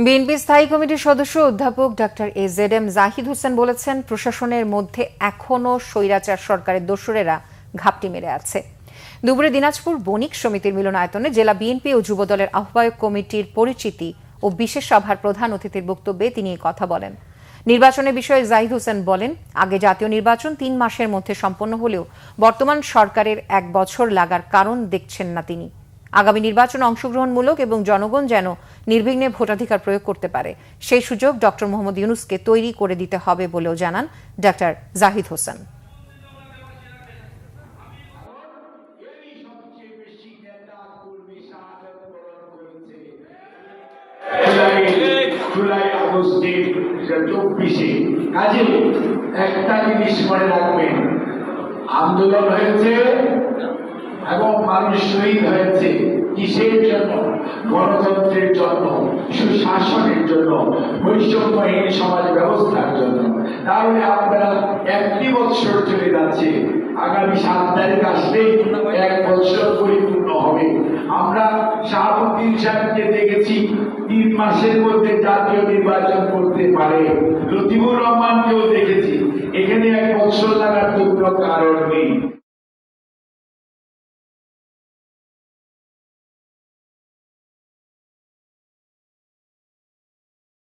BNP স্থায়ী কমিটির সদস্য অধ্যাপক ডাক্তার এজেডএম জাহিদ হোসেন বলেছেন, প্রশাসনের মধ্যে এখনো স্বৈরাচার সরকারের দোসরেরা ঘাপটি মেরে আছে। দুপুরে দিনাজপুর বণিক সমিতির মিলনায়তনে জেলা বিএনপি ও যুবদলের আহ্বায়ক কমিটির পরিচিতি ও বিশেষ সভার প্রধান অতিথির বক্তব্যে তিনি কথা বলেন। নির্বাচনের বিষয়ে জাহিদ হোসেন বলেন, আগে জাতীয় নির্বাচন 3 মাসের মধ্যে সম্পন্ন হলেও বর্তমান সরকারের 1 বছর লাগার কারণ দেখছেন না তিনি। আগামী নির্বাচন অংশগ্রহণমূলক এবং জনগণ যেন নির্বিঘ্নে ভোটাধিকার প্রয়োগ করতে পারে, সেই সুযোগ ডক্টর মোহাম্মদ ইউনূসকে তৈরি করে দিতে হবে বলেও জানান ডাক্তার জাহিদ হোসেন। জুলাই আগস্টে 24-এ কাজে একটা জিনিস মনে রাখবেন, আন্দোলন হয়েছে এবং মানুষ শহীদ হয়েছে কিসের জন্য? গণতন্ত্রের জন্য, সুশাসনের জন্য, বৈষম্যহীন সমাজ ব্যবস্থার জন্য। তাহলে আপনারা 1 বছর চলে যাচ্ছে, আগামী 7 তারিখ আসলেই 1 বছর পরিপূর্ণ হবে। আমরা শাহাবুদ্দিন সাহেবকে দেখেছি 3 মাসের মধ্যে জাতীয় নির্বাচন করতে পারে, লতিফুর রহমানকেও দেখেছি। এখানে 1 বছর লাগার তো কোনো কারণ নেই।